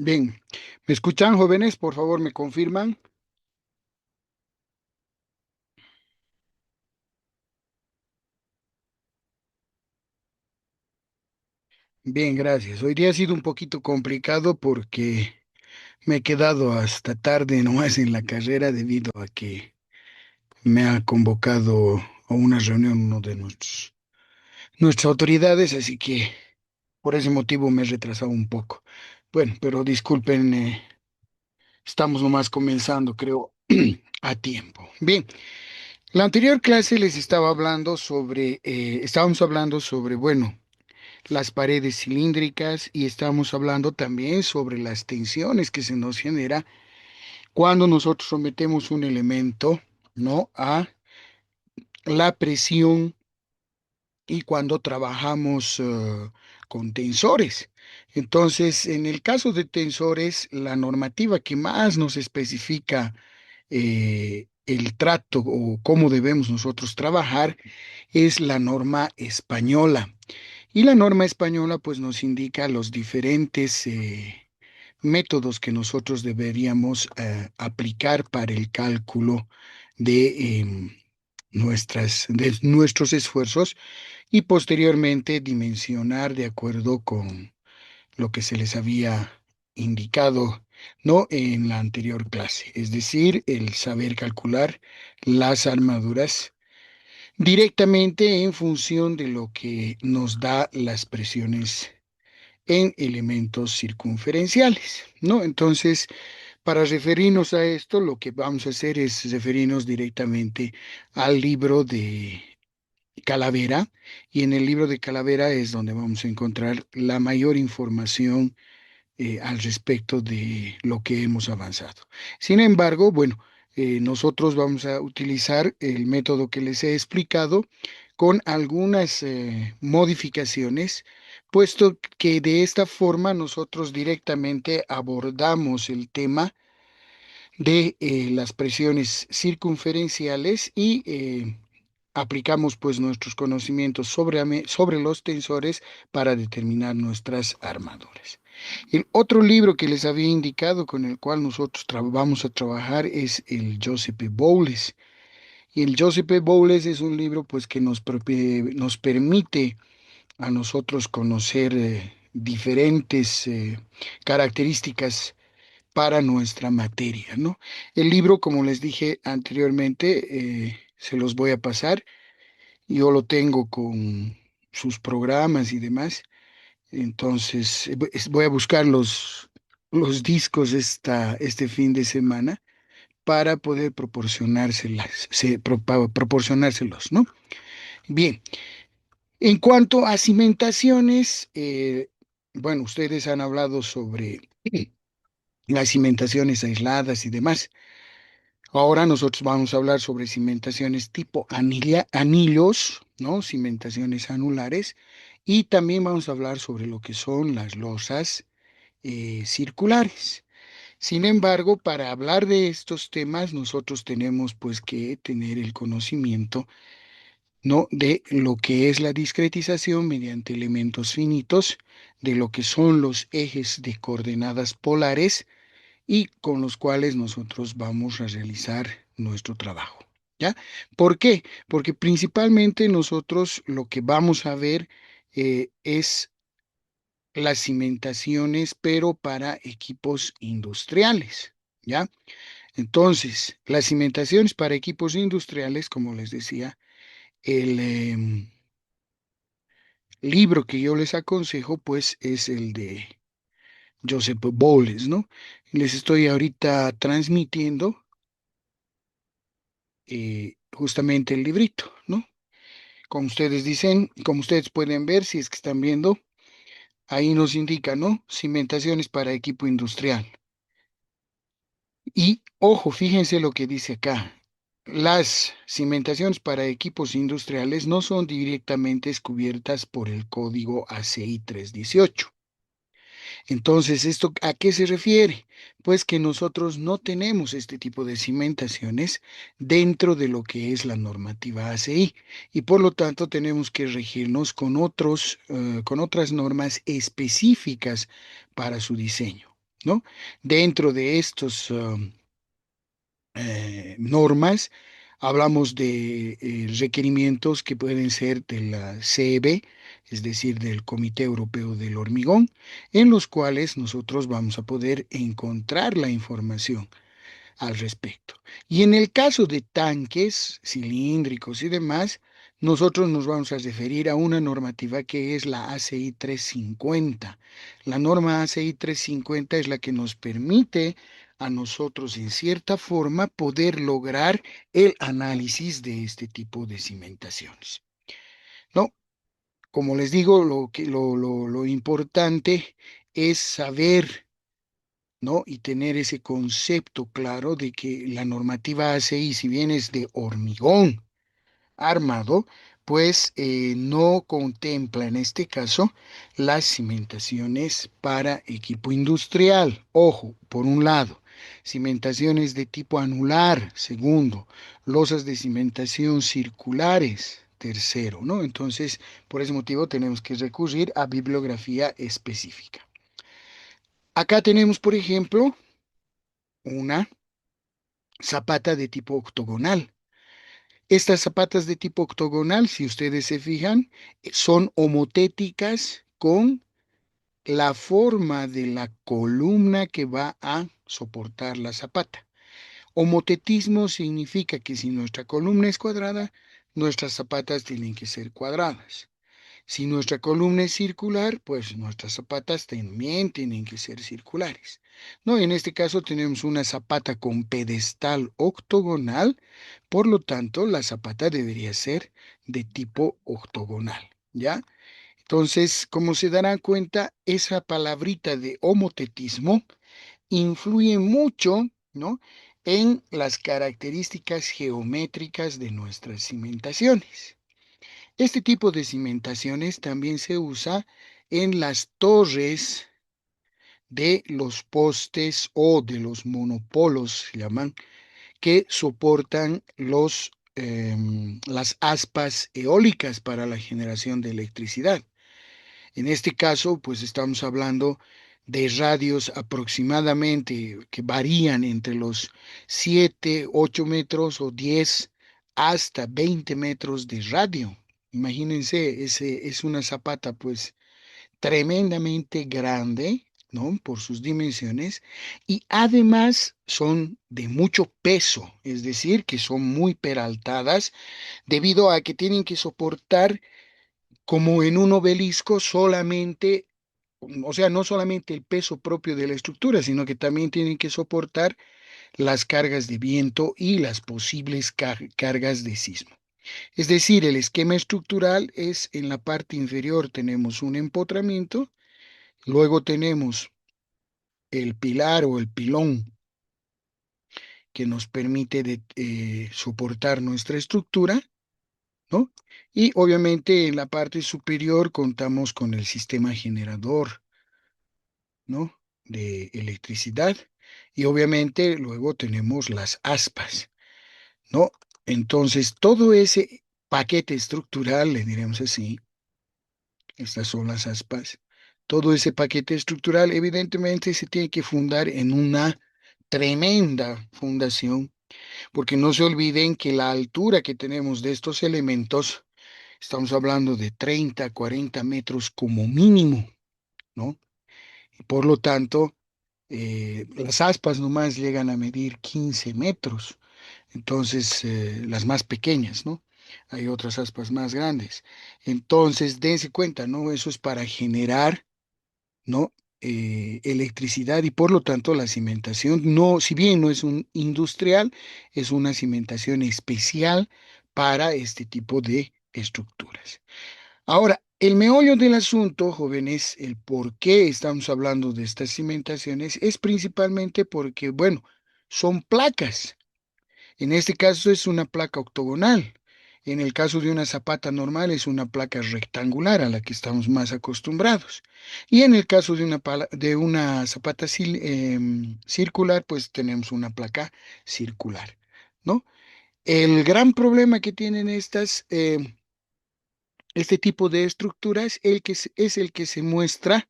Bien, ¿me escuchan, jóvenes? Por favor, ¿me confirman? Bien, gracias. Hoy día ha sido un poquito complicado porque me he quedado hasta tarde nomás en la carrera debido a que me ha convocado a una reunión uno de nuestras autoridades, así que por ese motivo me he retrasado un poco. Bueno, pero disculpen, estamos nomás comenzando, creo, a tiempo. Bien, la anterior clase les estaba hablando estábamos hablando sobre, bueno, las paredes cilíndricas y estamos hablando también sobre las tensiones que se nos genera cuando nosotros sometemos un elemento, ¿no? A la presión y cuando trabajamos con tensores. Entonces, en el caso de tensores, la normativa que más nos especifica el trato o cómo debemos nosotros trabajar es la norma española. Y la norma española pues nos indica los diferentes métodos que nosotros deberíamos aplicar para el cálculo de, de nuestros esfuerzos y posteriormente dimensionar de acuerdo con lo que se les había indicado, ¿no? En la anterior clase, es decir, el saber calcular las armaduras directamente en función de lo que nos da las presiones en elementos circunferenciales, ¿no? Entonces, para referirnos a esto, lo que vamos a hacer es referirnos directamente al libro de Calavera, y en el libro de Calavera es donde vamos a encontrar la mayor información al respecto de lo que hemos avanzado. Sin embargo, bueno, nosotros vamos a utilizar el método que les he explicado con algunas modificaciones, puesto que de esta forma nosotros directamente abordamos el tema de las presiones circunferenciales y aplicamos pues nuestros conocimientos sobre los tensores para determinar nuestras armaduras. El otro libro que les había indicado con el cual nosotros vamos a trabajar es el Joseph P. Bowles. Y el Joseph P. Bowles es un libro pues que nos permite a nosotros conocer diferentes características para nuestra materia, ¿no? El libro, como les dije anteriormente, se los voy a pasar. Yo lo tengo con sus programas y demás. Entonces, voy a buscar los discos este fin de semana para poder proporcionárselos, ¿no? Bien, en cuanto a cimentaciones, bueno, ustedes han hablado sobre las cimentaciones aisladas y demás. Ahora nosotros vamos a hablar sobre cimentaciones tipo anillos, ¿no? Cimentaciones anulares. Y también vamos a hablar sobre lo que son las losas circulares. Sin embargo, para hablar de estos temas, nosotros tenemos pues que tener el conocimiento, ¿no? De lo que es la discretización mediante elementos finitos, de lo que son los ejes de coordenadas polares y con los cuales nosotros vamos a realizar nuestro trabajo. ¿Ya? ¿Por qué? Porque principalmente nosotros lo que vamos a ver es las cimentaciones, pero para equipos industriales. ¿Ya? Entonces, las cimentaciones para equipos industriales, como les decía, el libro que yo les aconsejo, pues es el de Joseph Bowles, ¿no? Les estoy ahorita transmitiendo justamente el librito, ¿no? Como ustedes dicen, como ustedes pueden ver, si es que están viendo, ahí nos indica, ¿no? Cimentaciones para equipo industrial. Y ojo, fíjense lo que dice acá. Las cimentaciones para equipos industriales no son directamente cubiertas por el código ACI 318. Entonces, ¿esto a qué se refiere? Pues que nosotros no tenemos este tipo de cimentaciones dentro de lo que es la normativa ACI y por lo tanto tenemos que regirnos con con otras normas específicas para su diseño. ¿no? Dentro de estos normas, hablamos de requerimientos que pueden ser de la CEB, es decir, del Comité Europeo del Hormigón, en los cuales nosotros vamos a poder encontrar la información al respecto. Y en el caso de tanques cilíndricos y demás, nosotros nos vamos a referir a una normativa que es la ACI 350. La norma ACI 350 es la que nos permite a nosotros, en cierta forma, poder lograr el análisis de este tipo de cimentaciones. ¿No? Como les digo, lo importante es saber, ¿no? Y tener ese concepto claro de que la normativa ACI, si bien es de hormigón armado, pues no contempla en este caso las cimentaciones para equipo industrial. Ojo, por un lado, cimentaciones de tipo anular, segundo, losas de cimentación circulares. Tercero, ¿no? Entonces, por ese motivo tenemos que recurrir a bibliografía específica. Acá tenemos, por ejemplo, una zapata de tipo octogonal. Estas zapatas de tipo octogonal, si ustedes se fijan, son homotéticas con la forma de la columna que va a soportar la zapata. Homotetismo significa que si nuestra columna es cuadrada, nuestras zapatas tienen que ser cuadradas. Si nuestra columna es circular, pues nuestras zapatas también tienen que ser circulares. No, en este caso tenemos una zapata con pedestal octogonal, por lo tanto la zapata debería ser de tipo octogonal, ¿ya? Entonces, como se darán cuenta, esa palabrita de homotetismo influye mucho, ¿no? En las características geométricas de nuestras cimentaciones. Este tipo de cimentaciones también se usa en las torres de los postes o de los monopolos, se llaman, que soportan las aspas eólicas para la generación de electricidad. En este caso, pues estamos hablando de radios aproximadamente que varían entre los 7, 8 metros o 10 hasta 20 metros de radio. Imagínense, es una zapata pues tremendamente grande, ¿no? Por sus dimensiones y además son de mucho peso, es decir, que son muy peraltadas debido a que tienen que soportar como en un obelisco solamente, o sea, no solamente el peso propio de la estructura, sino que también tienen que soportar las cargas de viento y las posibles cargas de sismo. Es decir, el esquema estructural es en la parte inferior tenemos un empotramiento, luego tenemos el pilar o el pilón que nos permite soportar nuestra estructura, ¿no? Y obviamente en la parte superior contamos con el sistema generador, ¿no? De electricidad. Y obviamente luego tenemos las aspas, ¿no? Entonces, todo ese paquete estructural, le diremos así, estas son las aspas, todo ese paquete estructural evidentemente se tiene que fundar en una tremenda fundación, porque no se olviden que la altura que tenemos de estos elementos, estamos hablando de 30, 40 metros como mínimo, ¿no? Por lo tanto, las aspas nomás llegan a medir 15 metros, entonces las más pequeñas, ¿no? Hay otras aspas más grandes. Entonces, dense cuenta, ¿no? Eso es para generar, ¿no? Electricidad y por lo tanto la cimentación, no, si bien no es un industrial, es una cimentación especial para este tipo de estructuras. Ahora, el meollo del asunto, jóvenes, el por qué estamos hablando de estas cimentaciones es principalmente porque, bueno, son placas. En este caso es una placa octogonal. En el caso de una zapata normal es una placa rectangular a la que estamos más acostumbrados. Y en el caso de de una zapata circular, pues tenemos una placa circular, ¿no? El gran problema que tienen este tipo de estructuras es el que se muestra,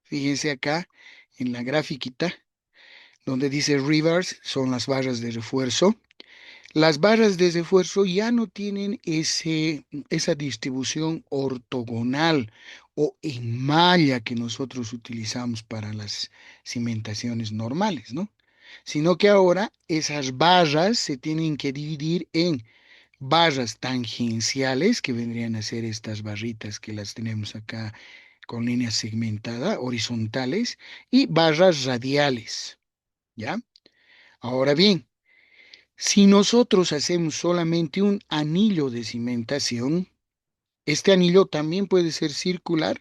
fíjense acá, en la grafiquita, donde dice rivers, son las barras de refuerzo. Las barras de refuerzo ya no tienen esa distribución ortogonal o en malla que nosotros utilizamos para las cimentaciones normales, ¿no? Sino que ahora esas barras se tienen que dividir en barras tangenciales, que vendrían a ser estas barritas que las tenemos acá con línea segmentada, horizontales, y barras radiales, ¿ya? Ahora bien, si nosotros hacemos solamente un anillo de cimentación, este anillo también puede ser circular,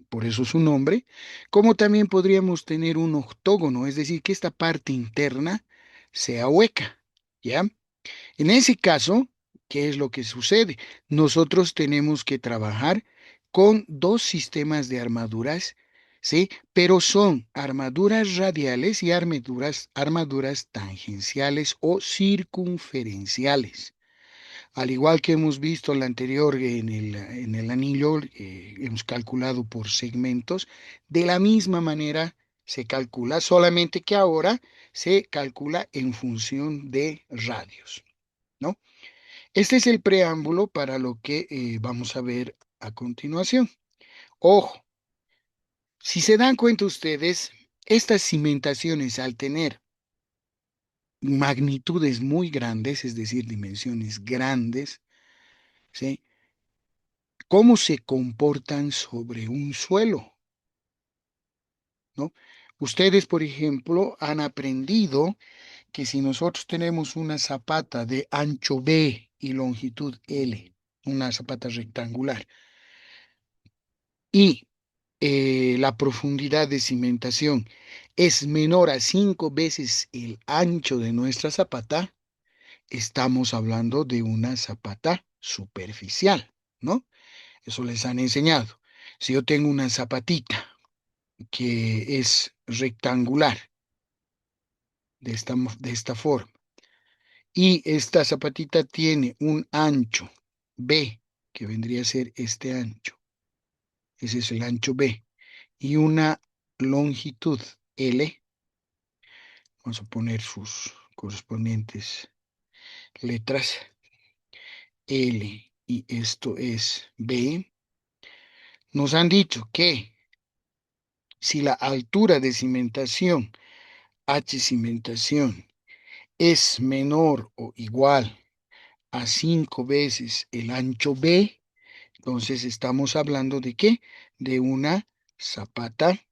por eso su nombre, como también podríamos tener un octógono, es decir, que esta parte interna sea hueca, ¿ya? En ese caso, ¿qué es lo que sucede? Nosotros tenemos que trabajar con dos sistemas de armaduras, ¿sí? Pero son armaduras radiales y armaduras tangenciales o circunferenciales. Al igual que hemos visto la anterior en el anillo, hemos calculado por segmentos, de la misma manera se calcula, solamente que ahora se calcula en función de radios, ¿no? Este es el preámbulo para lo que vamos a ver a continuación. Ojo, si se dan cuenta ustedes, estas cimentaciones al tener magnitudes muy grandes, es decir, dimensiones grandes, ¿sí? ¿Cómo se comportan sobre un suelo? ¿No? Ustedes, por ejemplo, han aprendido que si nosotros tenemos una zapata de ancho B y longitud L, una zapata rectangular, y la profundidad de cimentación es menor a 5 veces el ancho de nuestra zapata, estamos hablando de una zapata superficial, ¿no? Eso les han enseñado. Si yo tengo una zapatita que es rectangular de esta forma y esta zapatita tiene un ancho B, que vendría a ser este ancho, ese es el ancho B, y una longitud L. Vamos a poner sus correspondientes letras, L, y esto es B. Nos han dicho que si la altura de cimentación, H cimentación, es menor o igual a 5 veces el ancho B, entonces estamos hablando de qué? De una zapata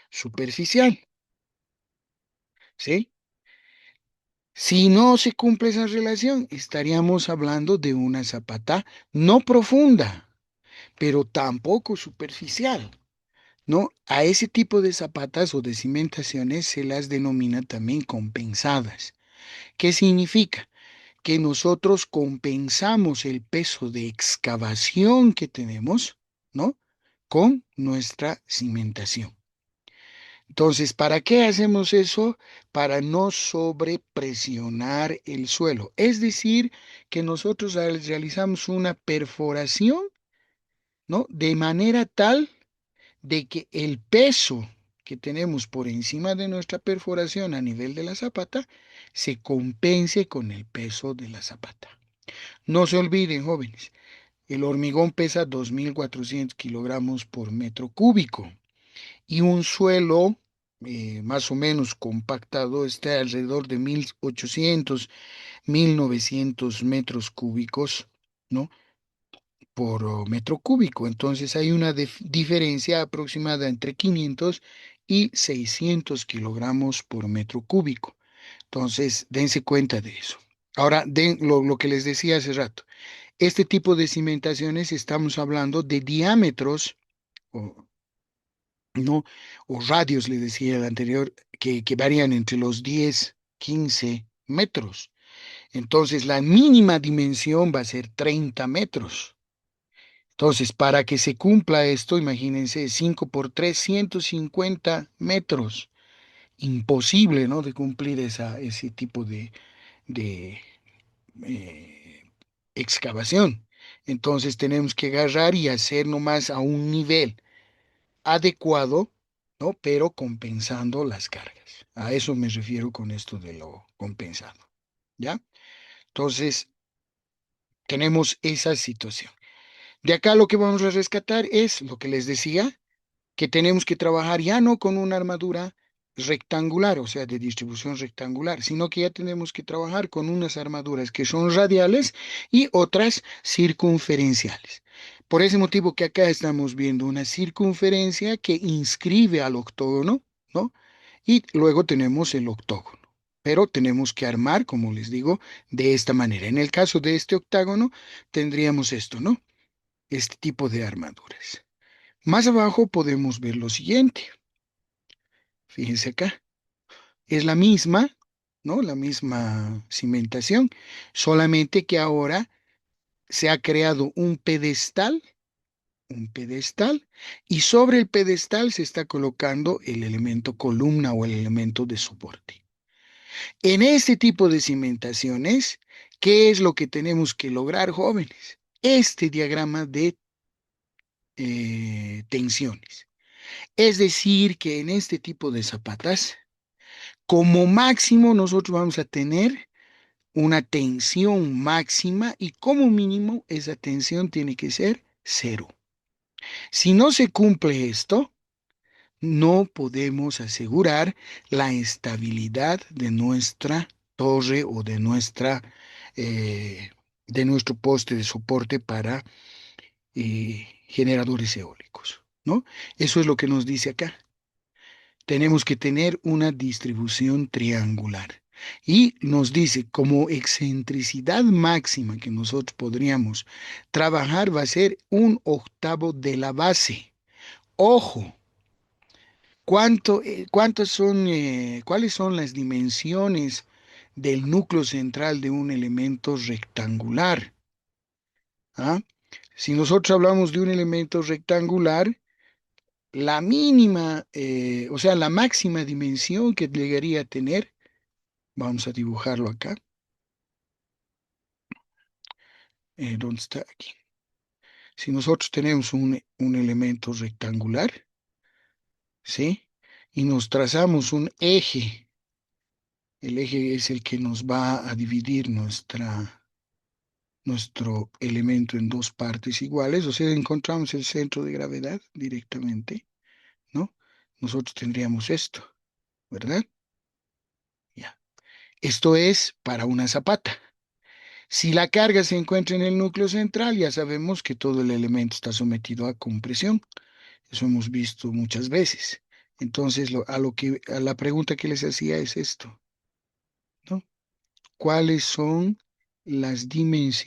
superficial, ¿sí? Si no se cumple esa relación, estaríamos hablando de una zapata no profunda, pero tampoco superficial, ¿no? A ese tipo de zapatas o de cimentaciones se las denomina también compensadas. ¿Qué significa? Que nosotros compensamos el peso de excavación que tenemos, ¿no? Con nuestra cimentación. Entonces, ¿para qué hacemos eso? Para no sobrepresionar el suelo. Es decir, que nosotros realizamos una perforación, ¿no? De manera tal de que el peso que tenemos por encima de nuestra perforación a nivel de la zapata se compense con el peso de la zapata. No se olviden, jóvenes, el hormigón pesa 2.400 kilogramos por metro cúbico y un suelo más o menos compactado está alrededor de 1.800, 1.900 metros cúbicos, ¿no? Por metro cúbico. Entonces hay una diferencia aproximada entre 500 y 600 kilogramos por metro cúbico. Entonces, dense cuenta de eso. Ahora, lo que les decía hace rato. Este tipo de cimentaciones estamos hablando de diámetros, o, ¿no? O radios, le decía el anterior, que varían entre los 10, 15 metros. Entonces, la mínima dimensión va a ser 30 metros. Entonces, para que se cumpla esto, imagínense, 5 por 3, 150 metros. Imposible, ¿no? De cumplir ese tipo de eh, excavación. Entonces tenemos que agarrar y hacer nomás a un nivel adecuado, ¿no? Pero compensando las cargas. A eso me refiero con esto de lo compensado, ¿ya? Entonces, tenemos esa situación. De acá lo que vamos a rescatar es lo que les decía, que tenemos que trabajar ya no con una armadura rectangular, o sea, de distribución rectangular, sino que ya tenemos que trabajar con unas armaduras que son radiales y otras circunferenciales. Por ese motivo que acá estamos viendo una circunferencia que inscribe al octógono, ¿no? Y luego tenemos el octógono. Pero tenemos que armar, como les digo, de esta manera. En el caso de este octágono, tendríamos esto, ¿no? Este tipo de armaduras. Más abajo podemos ver lo siguiente. Fíjense acá. Es la misma, ¿no? La misma cimentación, solamente que ahora se ha creado un pedestal, y sobre el pedestal se está colocando el elemento columna o el elemento de soporte. En este tipo de cimentaciones, ¿qué es lo que tenemos que lograr, jóvenes? Este diagrama de tensiones. Es decir, que en este tipo de zapatas, como máximo nosotros vamos a tener una tensión máxima y como mínimo esa tensión tiene que ser cero. Si no se cumple esto, no podemos asegurar la estabilidad de nuestra torre o eh, de nuestro poste de soporte para generadores eólicos, ¿no? Eso es lo que nos dice acá. Tenemos que tener una distribución triangular. Y nos dice, como excentricidad máxima que nosotros podríamos trabajar va a ser un octavo de la base. Ojo, ¿cuáles son las dimensiones del núcleo central de un elemento rectangular? ¿Ah? Si nosotros hablamos de un elemento rectangular, la mínima, o sea, la máxima dimensión que llegaría a tener, vamos a dibujarlo acá. ¿Dónde está? Aquí. Si nosotros tenemos un elemento rectangular, ¿sí? Y nos trazamos un eje, el eje es el que nos va a dividir nuestro elemento en dos partes iguales, o sea, encontramos el centro de gravedad directamente, ¿no? Nosotros tendríamos esto, ¿verdad? Ya. Esto es para una zapata. Si la carga se encuentra en el núcleo central, ya sabemos que todo el elemento está sometido a compresión. Eso hemos visto muchas veces. Entonces, a la pregunta que les hacía es esto, ¿no? ¿Cuáles son las dimensiones